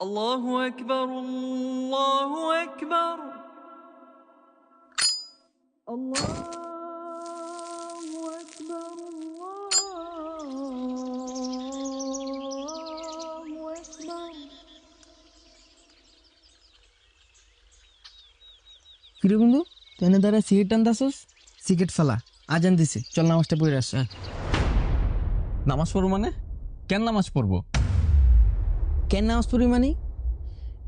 الله أكبر الله أكبر الله أكبر الله أكبر। কিরে বন্ধু তেনে দ্বারা সিগারেট টানতাছস? সিগারেট ফালা, আজান দিছে, চল নামাজটা পড়ে আস। নামাজ পড়বো মানে? কেন নামাজ পড়বো? কেন নামাজ পড়বি মানে?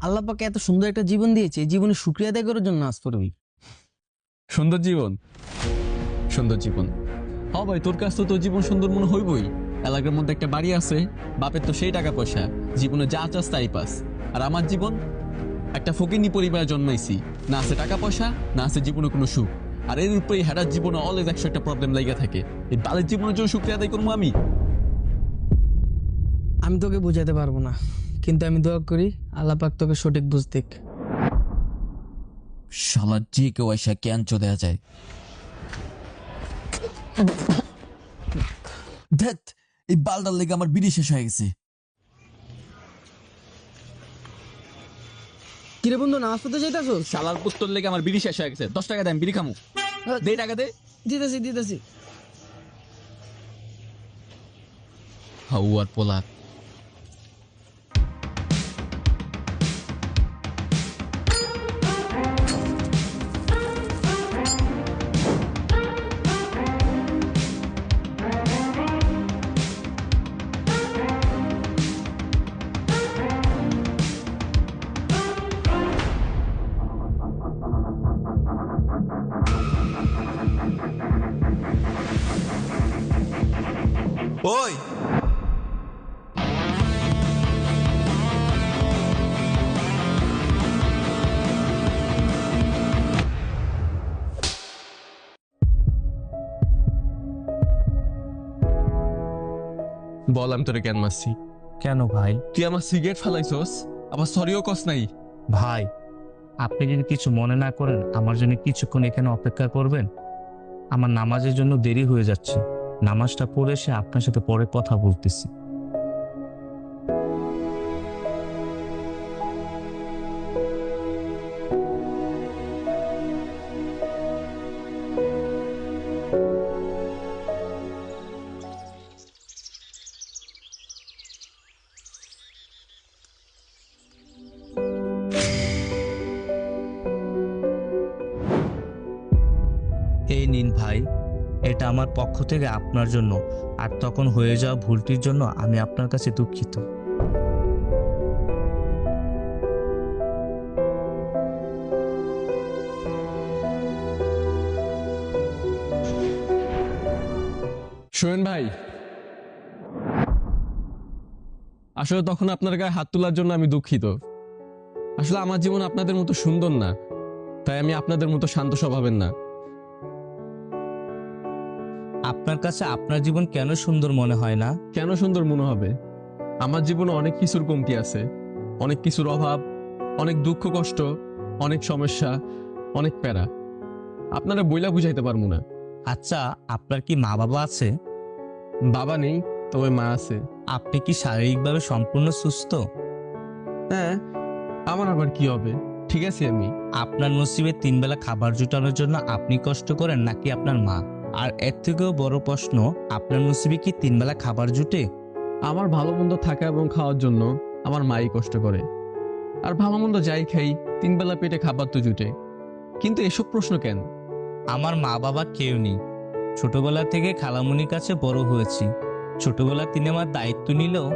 আল্লাহ পাকে এত সুন্দর একটা জীবন দিয়েছে, এই জীবনে শুকরিয়া আদায় করার জন্য নামাজ পড়বি। সুন্দর জীবন, সুন্দর জীবন। হ ভাই, তোর কাছ তো তোর জীবন সুন্দর মনে হইবই। এলাকার মধ্যে একটা বাড়ি আছে, বাপের তো সেই টাকা পয়সা, জীবনে যা চাস তাই পাস। আর আমার জীবন, একটা ফকিনি পরিবারে জন্মাইছি, না আছে টাকা পয়সা, না আছে জীবনে কোনো সুখ। আর এর উপরে হেরার জীবনে অলওয়েজ একশো একটা প্রবলেম লাগিয়ে থাকে। এই বালের জীবনের জন্য শুক্রিয়া আদায় করবো আমি? আমি তোকে বোঝাতে পারবো না, কিন্তু আমি দোয়া করি আল্লাহ পাক তোকে সঠিক বুঝ দিক। শালার যে কেউ এসে ক্যাঞ্চ দেয়া যায়। ধ্যাৎ, এই বালটার লেগে আমার বিড়ি শেষ হয়ে গেছে। কিরে বন্ধু নামাজ পড়তে যাইতাছস? শালার পুত্তর লেগে আমার বিড়ি শেষ হয়ে গেছে। 10 টাকা দেন, বিড়ি খামু। দে টাকা দে। দিতেছি দিতেছি। হাউ আর পোলা। ওই বল, আমি তোরে কেন মারছি? কেন ভাই? তুই আমার সিগারেট ফালাইছস, আবার সরিও কস নাই। ভাই, আপনি যদি কিছু মনে না করেন, আমার জন্য কিছুক্ষণ এখানে অপেক্ষা করবেন? আমার নামাজের জন্য দেরি হয়ে যাচ্ছে। নামাজটা পড়ে এসে আপনার সাথে পরে কথা বলতেছি। এই নিন ভাই, এটা আমার পক্ষ থেকে আপনার জন্য। আর তখন হয়ে যাওয়া ভুলটির জন্য আমি আপনার কাছে দুঃখিত। শোনেন ভাই, আসলে তখন আপনার গায়ে হাত তোলার জন্য আমি দুঃখিত। আসলে আমার জীবন আপনাদের মতো সুন্দর না, তাই আমি আপনাদের মতো শান্ত স্বভাবের না। আপনার কাছে আপনার জীবন কেন সুন্দর মনে হয় না? কেন সুন্দর মনে হবে? আমার জীবনে অনেক কিছুর কমতি আছে, অনেক কিছুর অভাব, অনেক দুঃখ কষ্ট, অনেক সমস্যা, অনেক প্যারা। আপনারা বইলা বুঝাইতে পারবো না। আচ্ছা, আপনার কি মা বাবা আছে? বাবা নেই, তবে মা আছে। আপনি কি শারীরিকভাবে সম্পূর্ণ সুস্থ? হ্যাঁ, আমার আবার কি হবে, ঠিক আছে আমি। আপনার নসিবে 3 বেলা খাবার জুটানোর জন্য আপনি কষ্ট করেন নাকি আপনার মা? আর এর থেকেও বড় প্রশ্ন, আপনার নসিবে কি 3 বেলা খাবার জুটে? আমার ভালো মন্দ থাকা এবং খাওয়ার জন্য আমার মাই কষ্ট করে। আর ভালো মন্দ যাই খাই, 3 বেলা পেটে খাবার তো জুটে। কিন্তু এসব প্রশ্ন কেন? আমার মা বাবা কেউ নেই। ছোটবেলা থেকে খালামুনির কাছে বড় হয়েছি। ছোটবেলা তিনি আমার দায়িত্ব নিলেও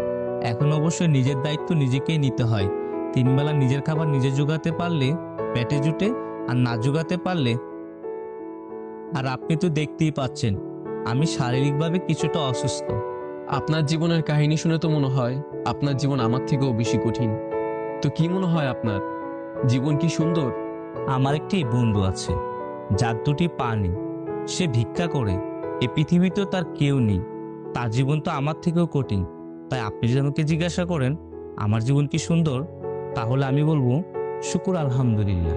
এখন অবশ্যই নিজের দায়িত্ব নিজেকেই নিতে হয়। 3 বেলা নিজের খাবার নিজে জোগাতে পারলে পেটে জুটে, আর না জোগাতে পারলে। আর আপনি তো দেখতেই পাচ্ছেন, আমি শারীরিকভাবে কিছুটা অসুস্থ। আপনার জীবনের কাহিনী শুনে তো মনে হয় আপনার জীবন আমার থেকেও বেশি কঠিন। তো কি মনে হয় আপনার জীবন কি সুন্দর? আমার একটি বন্ধু আছে, যার 2টি পা নেই। সে ভিক্ষা করে। এই পৃথিবীতেও তার কেউ নেই। তার জীবন তো আমার থেকেও কঠিন। তাই আপনি যদি আমাকে জিজ্ঞাসা করেন আমার জীবন কি সুন্দর, তাহলে আমি বলবো শুকুর আলহামদুলিল্লাহ।